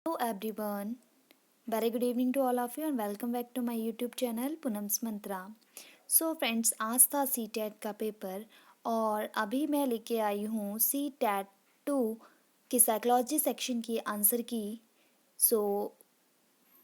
Hello everyone, very good evening to all of you and welcome back to my YouTube channel Poonam's Mantra. So friends, आज था C TET का paper और अभी मैं लेके आई हूँ सी टेट 2 की साइकोलॉजी सेक्शन की आंसर की। सो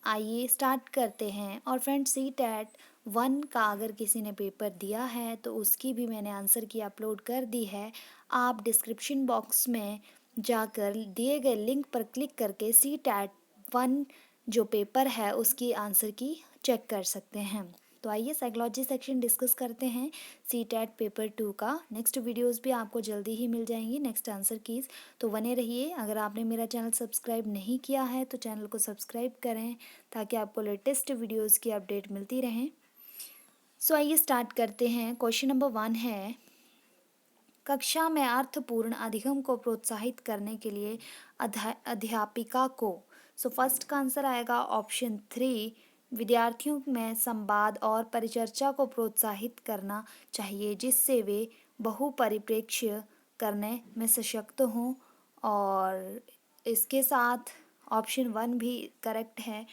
आइए स्टार्ट करते हैं। और फ्रेंड्स, सी टेट 1 का अगर किसी ने पेपर दिया है तो उसकी भी मैंने आंसर की अपलोड कर दी है। आप डिस्क्रिप्शन बॉक्स में जाकर दिए गए लिंक पर क्लिक करके सी टेट 1 जो पेपर है उसकी आंसर की चेक कर सकते हैं। तो आइए साइकोलॉजी सेक्शन डिस्कस करते हैं सी टेट पेपर 2 का। नेक्स्ट वीडियोस भी आपको जल्दी ही मिल जाएंगी नेक्स्ट आंसर कीज, तो बने रहिए। अगर आपने मेरा चैनल सब्सक्राइब नहीं किया है तो चैनल को सब्सक्राइब करें ताकि आपको लेटेस्ट वीडियोस की अपडेट मिलती रहें। सो आइए स्टार्ट करते हैं। क्वेश्चन नंबर 1 है, कक्षा में अर्थपूर्ण अधिगम को प्रोत्साहित करने के लिए अध्यापिका को। सो फर्स्ट का आंसर आएगा ऑप्शन 3, विद्यार्थियों में संवाद और परिचर्चा को प्रोत्साहित करना चाहिए जिससे वे बहुपरिप्रेक्ष्य करने में सशक्त हों। और इसके साथ ऑप्शन 1 भी करेक्ट है,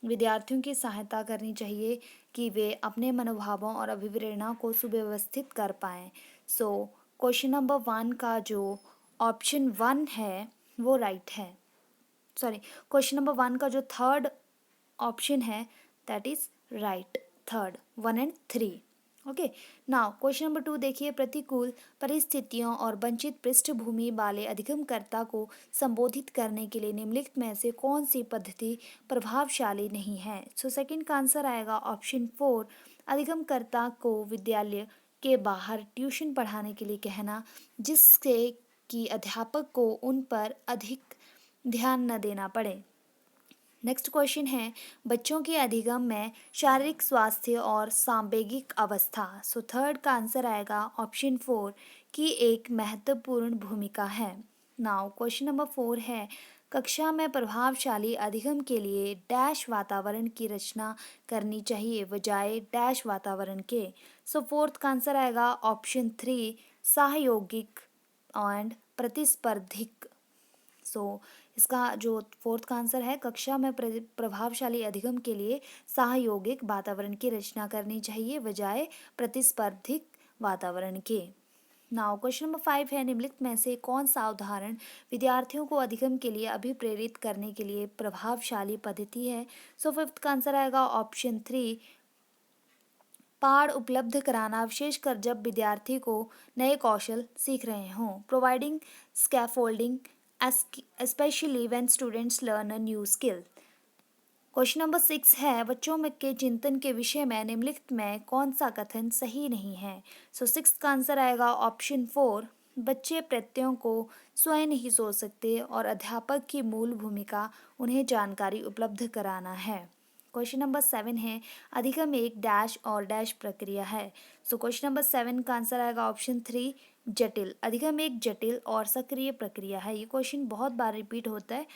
विद्यार्थियों की सहायता करनी चाहिए कि वे अपने मनोभावों और अभिप्रेरणा को सुव्यवस्थित कर पाएँ। सो क्वेश्चन नंबर 1 का जो ऑप्शन 1 है वो राइट है। सॉरी, क्वेश्चन नंबर 1 का जो थर्ड ऑप्शन है that is right, third 1 and 3। Okay, now question number 2 देखिए, प्रतिकूल परिस्थितियों और वंचित पृष्ठभूमि वाले अधिगमकर्ता को संबोधित करने के लिए निम्नलिखित में से कौन सी पद्धति प्रभावशाली नहीं है। सो सेकंड का आंसर आएगा ऑप्शन 4, अधिगमकर्ता को विद्यालय के बाहर ट्यूशन पढ़ाने के लिए कहना जिससे कि अध्यापक को उन पर अधिक ध्यान न देना पड़े। नेक्स्ट क्वेश्चन है, बच्चों के अधिगम में शारीरिक स्वास्थ्य और सांवेगिक अवस्था। सो थर्ड का आंसर आएगा ऑप्शन 4 की एक महत्वपूर्ण भूमिका है। नाउ क्वेश्चन नंबर 4 है, कक्षा में प्रभावशाली अधिगम के लिए डैश वातावरण की रचना करनी चाहिए बजाय डैश वातावरण के। सो फोर्थ का आंसर आएगा ऑप्शन 3, सहयोगिक एंड प्रतिस्पर्धिक। सो इसका जो फोर्थ का आंसर है, कक्षा में प्रभावशाली अधिगम के लिए सहयोगिक वातावरण की रचना करनी चाहिए बजाय प्रतिस्पर्धिक वातावरण के। नाउ क्वेश्चन नंबर 5 है, निम्नलिखित में से कौन सा उदाहरण विद्यार्थियों को अधिगम के लिए अभिप्रेरित करने के लिए प्रभावशाली पद्धति है। सो फिफ्थ का आंसर आएगा ऑप्शन 3, पाठ उपलब्ध कराना विशेषकर जब विद्यार्थी को नए कौशल सीख रहे हों, providing scaffolding especially when students learn a new skill। Question number 6 है, बच्चों में के चिंतन के विषय में निम्नलिखित में कौन सा कथन सही नहीं है। सो सिक्स का आंसर आएगा ऑप्शन 4, बच्चे प्रत्ययों को स्वयं नहीं सोच सकते और अध्यापक की मूल भूमिका उन्हें जानकारी उपलब्ध कराना है। क्वेश्चन नंबर 7 है, अधिगम एक डैश और डैश प्रक्रिया है। सो क्वेश्चन नंबर 7 का आंसर आएगा ऑप्शन 3, जटिल। अधिगम एक जटिल और सक्रिय प्रक्रिया है। ये क्वेश्चन बहुत बार रिपीट होता है।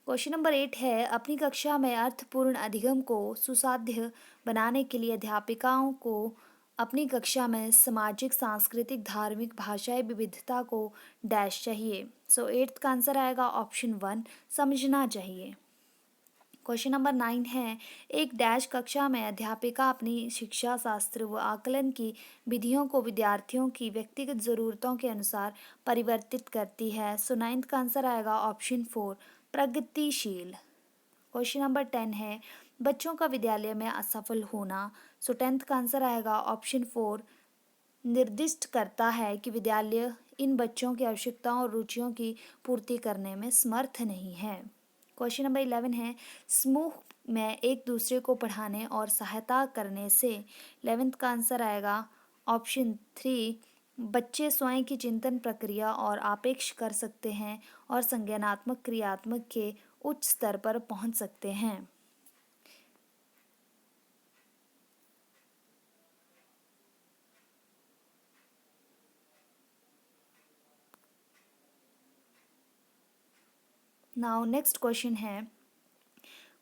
क्वेश्चन नंबर 8 है, अपनी कक्षा में अर्थपूर्ण अधिगम को सुसाध्य बनाने के लिए अध्यापिकाओं को अपनी कक्षा में सामाजिक सांस्कृतिक धार्मिक भाषाई विविधता को डैश चाहिए। सो एट्थ का आंसर आएगा ऑप्शन 1, समझना चाहिए। क्वेश्चन नंबर 9 है, एक डैश कक्षा में अध्यापिका अपनी शिक्षा शास्त्र व आकलन की विधियों को विद्यार्थियों की व्यक्तिगत ज़रूरतों के अनुसार परिवर्तित करती है। सो नाइन्थ का आंसर आएगा ऑप्शन 4, प्रगतिशील। क्वेश्चन नंबर 10 है, बच्चों का विद्यालय में असफल होना। सो टेंथ का आंसर आएगा ऑप्शन 4, निर्दिष्ट करता है कि विद्यालय इन बच्चों की आवश्यकताओं और रुचियों की पूर्ति करने में समर्थ नहीं है। क्वेश्चन नंबर 11 है, समूह में एक दूसरे को पढ़ाने और सहायता करने से। 11th का आंसर आएगा ऑप्शन 3, बच्चे स्वयं की चिंतन प्रक्रिया और आपेक्ष कर सकते हैं और संज्ञानात्मक क्रियात्मक के उच्च स्तर पर पहुंच सकते हैं। नाउ नेक्स्ट क्वेश्चन है,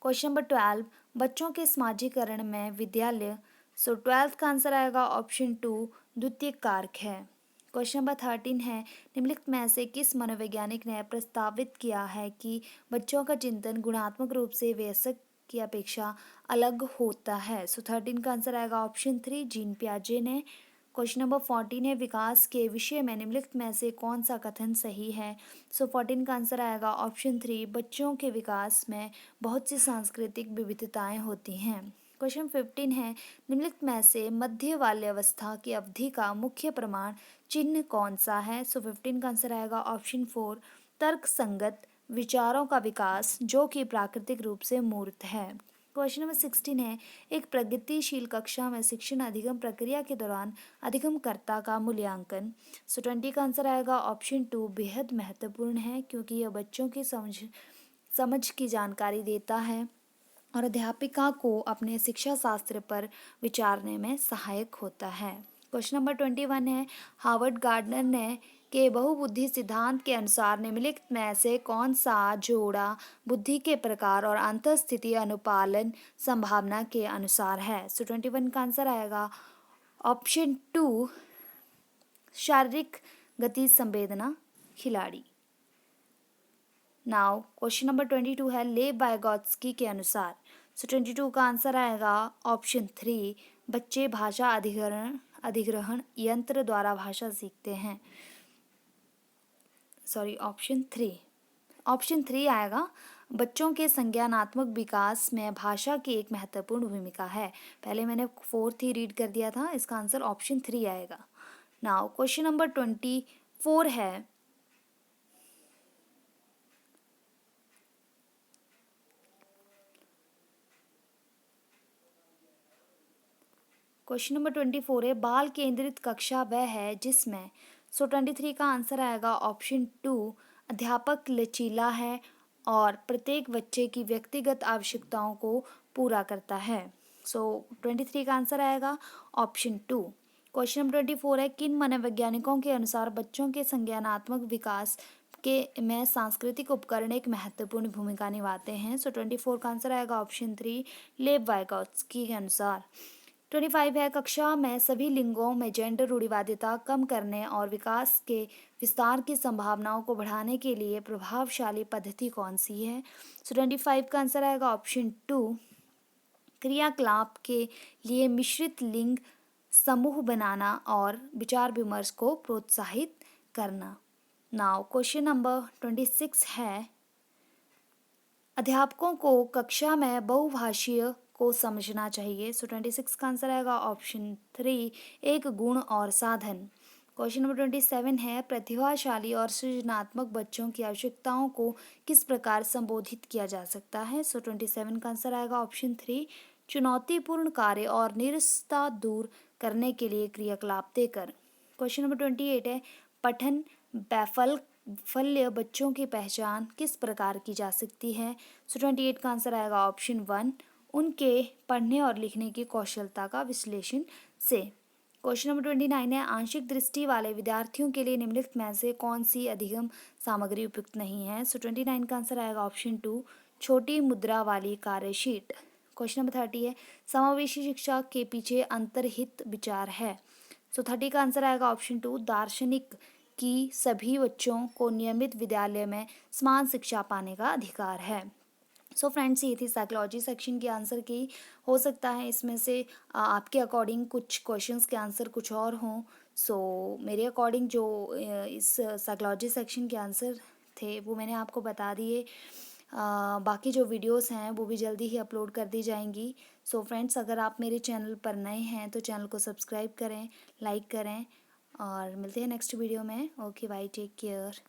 क्वेश्चन नंबर 12, बच्चों के समाजीकरण में विद्यालय। सो 12th का आंसर आएगा ऑप्शन 2, द्वितीय कारक है। क्वेश्चन नंबर 13 है, निम्नलिखित में से किस मनोवैज्ञानिक ने प्रस्तावित किया है कि बच्चों का चिंतन गुणात्मक रूप से वयस्क की अपेक्षा अलग होता है? सो 13 का आंसर आएगा ऑप्शन 3, जीन पियाजे ने। क्वेश्चन नंबर 14 है, विकास के विषय में निम्नलिखित में से कौन सा कथन सही है? सो 14 का आंसर आएगा ऑप्शन 3, बच्चों के विकास में बहुत सी सांस्कृतिक विविधताएं होती हैं। क्वेश्चन 15 है, निम्नलिखित में से मध्य बाल्यावस्था की अवधि का मुख्य प्रमाण चिन्ह कौन सा है? सो 15 का आंसर आएगा ऑप्शन 4, तर्क संगत विचारों का विकास जो कि प्राकृतिक रूप से मूर्त है। क्वेश्चन नंबर 16 है, एक प्रगतिशील कक्षा में शिक्षण अधिगम प्रक्रिया के दौरान अधिगमकर्ता का मूल्यांकन। सो 20 का आंसर आएगा ऑप्शन 2, बेहद महत्वपूर्ण है क्योंकि यह बच्चों की समझ की जानकारी देता है और अध्यापिका को अपने शिक्षा शास्त्र पर विचारने में सहायक होता है। क्वेश्चन नंबर 21 है, हार्वर्ड गार्डनर ने के बहुबुद्धि सिद्धांत के अनुसार निम्नलिखित में से कौन सा जोड़ा बुद्धि के प्रकार और अंतःस्थिति अनुपालन संभावना के अनुसार है? सो 21 का आंसर आएगा ऑप्शन 2, शारीरिक गति संवेदना खिलाड़ी। नाउ क्वेश्चन नंबर 22 है, लेव वाइगोत्स्की के अनुसार। सो 22 का आंसर आएगा ऑप्शन 3, बच्चे भाषा अधिग्रहण यंत्र द्वारा भाषा सीखते हैं। सॉरी, ऑप्शन 3 आएगा, बच्चों के संज्ञानात्मक विकास में भाषा की एक महत्वपूर्ण भूमिका है। पहले मैंने 4th ही रीड कर दिया था, इसका आंसर ऑप्शन 3 आएगा। नाउ क्वेश्चन नंबर 24 है, क्वेश्चन नंबर 24 है, बाल केंद्रित कक्षा वह है जिसमें। सो 23 का आंसर आएगा ऑप्शन 2, अध्यापक लचीला है और प्रत्येक बच्चे की व्यक्तिगत आवश्यकताओं को पूरा करता है। सो 23 का आंसर आएगा ऑप्शन 2। क्वेश्चन नंबर 24 है, किन मनोवैज्ञानिकों के अनुसार बच्चों के संज्ञानात्मक विकास के में सांस्कृतिक उपकरण एक महत्वपूर्ण भूमिका निभाते हैं? सो 24 का आंसर आएगा ऑप्शन 3, लेव वाइगोत्स्की के अनुसार। 25 है, कक्षा में सभी लिंगों में जेंडर रूढ़िवादिता कम करने और विकास के विस्तार की संभावनाओं को बढ़ाने के लिए प्रभावशाली पद्धति कौन सी है? सो 25 का आंसर आएगा ऑप्शन 2, क्रियाकलाप के लिए मिश्रित लिंग समूह बनाना और विचार विमर्श को प्रोत्साहित करना। नाउ क्वेश्चन नंबर 26 है, अध्यापकों को कक्षा में बहुभाषीय को समझना चाहिए। सो 26 का आंसर आएगा ऑप्शन 3, एक गुण और साधन। क्वेश्चन नंबर 27 है, प्रतिभाशाली और सृजनात्मक बच्चों की आवश्यकताओं को किस प्रकार संबोधित किया जा सकता है? सो 27 का आंसर आएगा ऑप्शन 3, चुनौतीपूर्ण कार्य और निरस्ता दूर करने के लिए क्रियाकलाप देकर। क्वेश्चन नंबर 28 है, पठन वैफल्य बच्चों की पहचान किस प्रकार की जा सकती है? सो 28 का आंसर आएगा ऑप्शन 1, उनके पढ़ने और लिखने की कौशलता का विश्लेषण से। क्वेश्चन नंबर 29 है, आंशिक दृष्टि वाले विद्यार्थियों के लिए निम्नलिखित में से कौन सी अधिगम सामग्री उपयुक्त नहीं है? सो 29 का आंसर आएगा ऑप्शन 2, छोटी मुद्रा वाली कार्यशीट। क्वेश्चन नंबर 30 है, समावेशी शिक्षा के पीछे अंतर्हित विचार है। सो 30 का आंसर आएगा ऑप्शन 2, दार्शनिक कि सभी बच्चों को नियमित विद्यालय में समान शिक्षा पाने का अधिकार है। सो फ्रेंड्स, ये थी साइकोलॉजी सेक्शन के आंसर की। हो सकता है इसमें से आपके अकॉर्डिंग कुछ क्वेश्चंस के आंसर कुछ और हों। सो मेरे अकॉर्डिंग जो इस साइकोलॉजी सेक्शन के आंसर थे वो मैंने आपको बता दिए। बाकी जो वीडियोस हैं वो भी जल्दी ही अपलोड कर दी जाएंगी। सो फ्रेंड्स, अगर आप मेरे चैनल पर नए हैं तो चैनल को सब्सक्राइब करें, लाइक करें और मिलते हैं नेक्स्ट वीडियो में। Okay bye, take care.